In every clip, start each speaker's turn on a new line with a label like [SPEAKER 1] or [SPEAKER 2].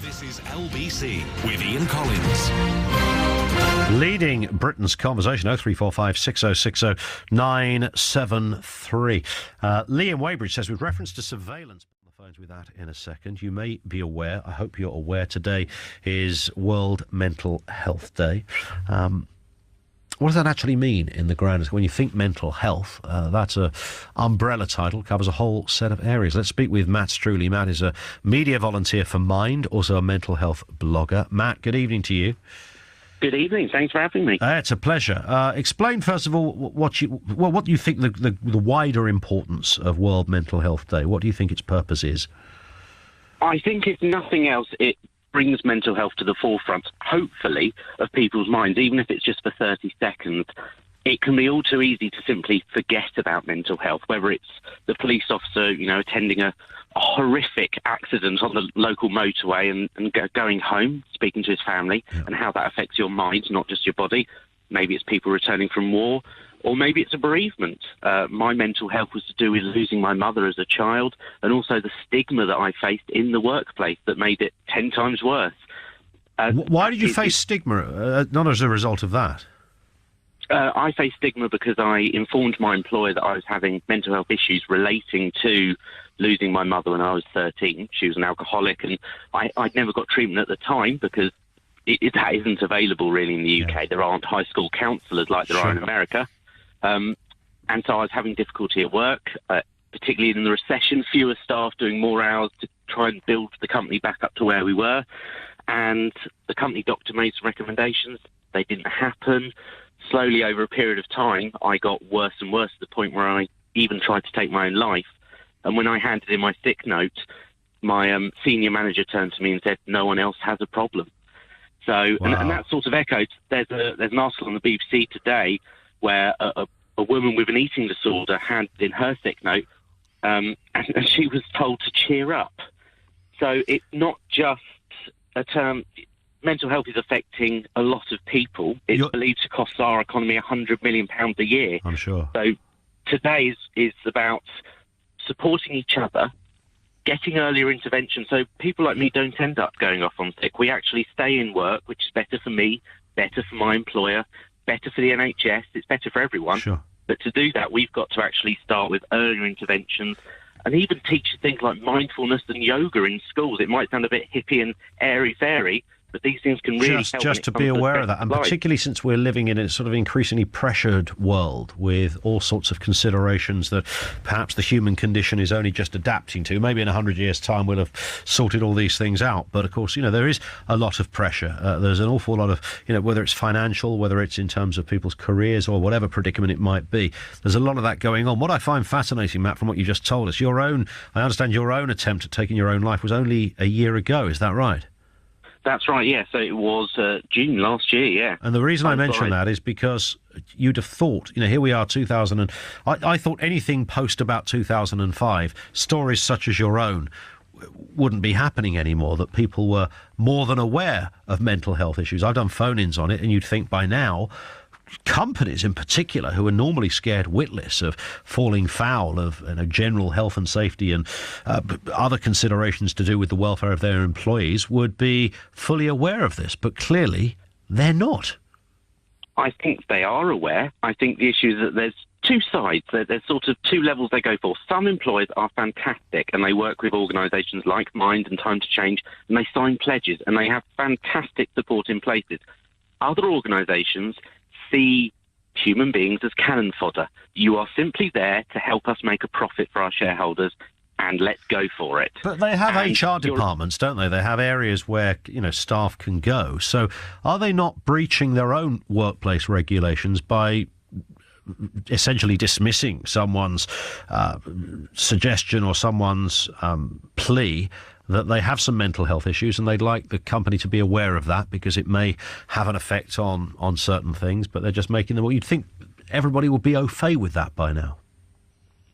[SPEAKER 1] This is LBC with Ian Collins.
[SPEAKER 2] Leading Britain's conversation, 0345 6060 973. Liam Weybridge says, with reference to surveillance, on the phones with that in a second, you may be aware, I hope you're aware, today is World Mental Health Day. What does that actually mean in the ground? When you think mental health, that's an umbrella title, covers a whole set of areas. Let's speak with Matt Streuli. Matt is a media volunteer for Mind, also a mental health blogger. Matt, good evening to you.
[SPEAKER 3] Good evening. Thanks for having me.
[SPEAKER 2] It's a pleasure. Explain, first of all, what you think the wider importance of World Mental Health Day. What do you think its purpose is?
[SPEAKER 3] I think, if nothing else, it brings mental health to the forefront, hopefully, of people's minds, even if it's just for 30 seconds. It can be all too easy to simply forget about mental health, whether it's the police officer, attending a horrific accident on the local motorway and going home, speaking to his family, and how that affects your mind, not just your body. Maybe it's people returning from war, or maybe it's a bereavement. My mental health was to do with losing my mother as a child, and also the stigma that I faced in the workplace that made it 10 times worse.
[SPEAKER 2] Why did you face stigma, not as a result of that?
[SPEAKER 3] I faced stigma because I informed my employer that I was having mental health issues relating to losing my mother when I was 13. She was an alcoholic, and I'd never got treatment at the time because that isn't available really in the UK. Yeah. There aren't high school counsellors like there are in America. And so I was having difficulty at work, particularly in the recession, fewer staff doing more hours to try and build the company back up to where we were. And the company doctor made some recommendations. They didn't happen. Slowly, over a period of time, I got worse and worse to the point where I even tried to take my own life. And when I handed in my sick note, my senior manager turned to me and said, "No one else has a problem." So, wow. and that sort of echoed. There's an article on the BBC today where a woman with an eating disorder handed in her sick note, and she was told to cheer up. So it's not just a term. Mental health is affecting a lot of people. It's believed to cost our economy £100 million a year.
[SPEAKER 2] I'm sure.
[SPEAKER 3] So today is about supporting each other, getting earlier intervention so people like me don't end up going off on sick. We actually stay in work, which is better for me, better for my employer, better for the NHS. It's better for everyone.
[SPEAKER 2] Sure.
[SPEAKER 3] But to do that, we've got to actually start with earlier interventions and even teach things like mindfulness and yoga in schools. It might sound a bit hippie and airy-fairy, but these things can really help.
[SPEAKER 2] Just to be aware of that, and particularly since we're living in a sort of increasingly pressured world with all sorts of considerations that perhaps the human condition is only just adapting to. Maybe in 100 years' time we'll have sorted all these things out. But of course, there is a lot of pressure. There's an awful lot of, whether it's financial, whether it's in terms of people's careers or whatever predicament it might be. There's a lot of that going on. What I find fascinating, Matt, from what you just told us, I understand your own attempt at taking your own life was only a year ago. Is that right?
[SPEAKER 3] That's right, yeah. So it was June last year, yeah.
[SPEAKER 2] And the reason I mention that is because you'd have thought, here we are, 2000, I thought anything post about 2005, stories such as your own wouldn't be happening anymore, that people were more than aware of mental health issues. I've done phone-ins on it, and you'd think by now companies in particular, who are normally scared witless of falling foul of general health and safety and other considerations to do with the welfare of their employees, would be fully aware of this. But clearly, they're not.
[SPEAKER 3] I think they are aware. I think the issue is that there's two sides. There's sort of two levels they go for. Some employers are fantastic, and they work with organisations like Mind and Time to Change, and they sign pledges, and they have fantastic support in places. Other organisations see human beings as cannon fodder. You are simply there to help us make a profit for our shareholders, and let's go for it.
[SPEAKER 2] But they have HR departments, don't they? They have areas where staff can go. So are they not breaching their own workplace regulations by essentially dismissing someone's suggestion or someone's plea that they have some mental health issues, and they'd like the company to be aware of that because it may have an effect on certain things, but they're just making them... Well, you'd think everybody would be au fait with that by now.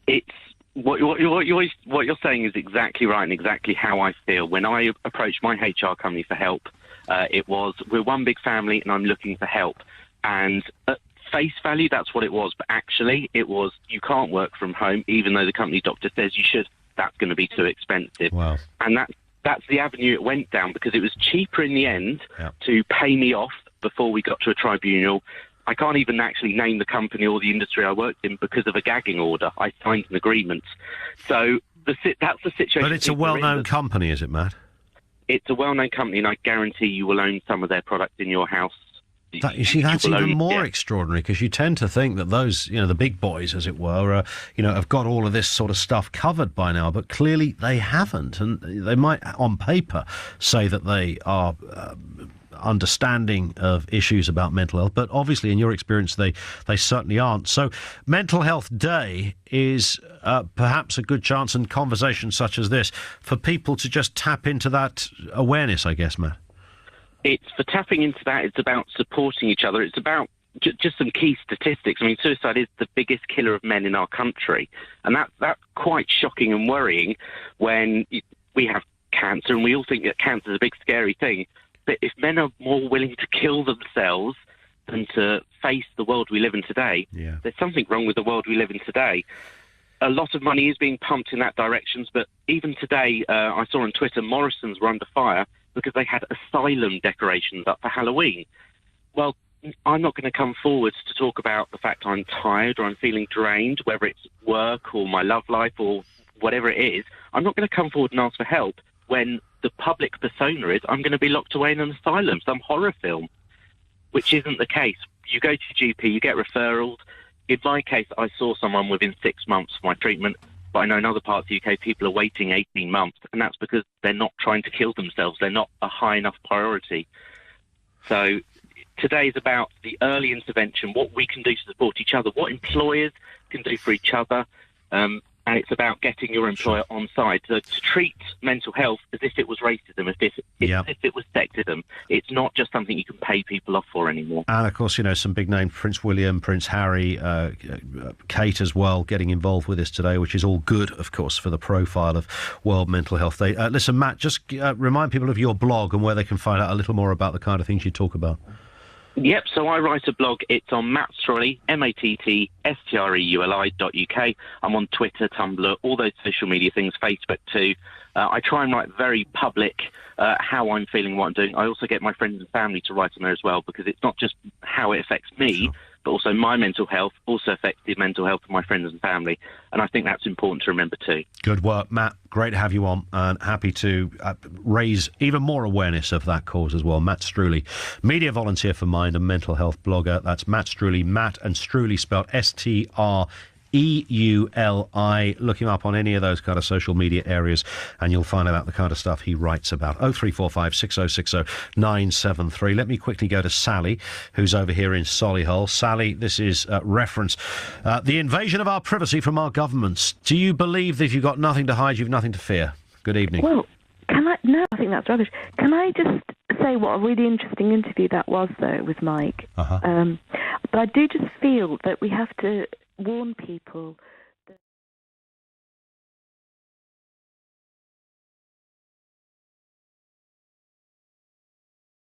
[SPEAKER 3] It's what you're saying is exactly right and exactly how I feel. When I approached my HR company for help, it was, we're one big family and I'm looking for help. And at face value, that's what it was. But actually, it was, you can't work from home, even though the company doctor says you should. That's going to be too expensive.
[SPEAKER 2] Wow.
[SPEAKER 3] And that's the avenue it went down, because it was cheaper in the end
[SPEAKER 2] Yeah.
[SPEAKER 3] to pay me off before we got to a tribunal. I can't even actually name the company or the industry I worked in because of a gagging order. I signed an agreement. So that's the situation.
[SPEAKER 2] But it's a well-known company, is it, Matt?
[SPEAKER 3] It's a well-known company, and I guarantee you will own some of their products in your house.
[SPEAKER 2] You see, that's even more extraordinary, because you tend to think that those, the big boys, as it were, have got all of this sort of stuff covered by now, but clearly they haven't. And they might, on paper, say that they are understanding of issues about mental health, but obviously, in your experience, they certainly aren't. So Mental Health Day is perhaps a good chance, and conversations such as this, for people to just tap into that awareness, I guess, Matt.
[SPEAKER 3] It's for tapping into that. It's about supporting each other. It's about just some key statistics. I mean, suicide is the biggest killer of men in our country, and that's quite shocking and worrying when we have cancer, and we all think that cancer is a big scary thing. But if men are more willing to kill themselves than to face the world we live in today, there's something wrong with the world we live in today. A lot of money is being pumped in that direction, but even today, I saw on Twitter, Morrison's were under fire because they had asylum decorations up for Halloween. Well, I'm not going to come forward to talk about the fact I'm tired or I'm feeling drained, whether it's work or my love life or whatever it is. I'm not going to come forward and ask for help when the public persona is I'm going to be locked away in an asylum, some horror film, which isn't the case. You go to GP, you get referrals. In my case, I saw someone within 6 months of my treatment, but I know in other parts of the UK people are waiting 18 months, and that's because they're not trying to kill themselves. They're not a high enough priority. So today is about the early intervention, what we can do to support each other, what employers can do for each other, and it's about getting your employer on side. So to treat mental health as if it was racism, as if it was sexism, it's not just something you can pay people off for anymore.
[SPEAKER 2] And, of course, some big names, Prince William, Prince Harry, Kate as well, getting involved with this today, which is all good, of course, for the profile of World Mental Health Day. Listen, Matt, just remind people of your blog and where they can find out a little more about the kind of things you talk about.
[SPEAKER 3] Yep, so I write a blog. It's on Matt Streuli, MattStreuli.uk. I'm on Twitter, Tumblr, all those social media things, Facebook too. I try and write very public how I'm feeling, what I'm doing. I also get my friends and family to write on there as well, because it's not just how it affects me, but also my mental health also affects the mental health of my friends and family. And I think that's important to remember too. Good
[SPEAKER 2] work, Matt. Great to have you on, and happy to raise even more awareness of that cause as well. Matt Streuli, media volunteer for Mind and mental health blogger. That's Matt Streuli, Matt and Streuli spelled Streuli. Look him up on any of those kind of social media areas and you'll find out the kind of stuff he writes about. 0345 6060 973. Let me quickly go to Sally, who's over here in Solihull. Sally, this is reference the invasion of our privacy from our governments. Do you believe that if you've got nothing to hide, you've nothing to fear? Good evening.
[SPEAKER 4] Well, no, I think that's rubbish. Can I just say what a really interesting interview that was, though, with Mike? But I do just feel that we have to warn people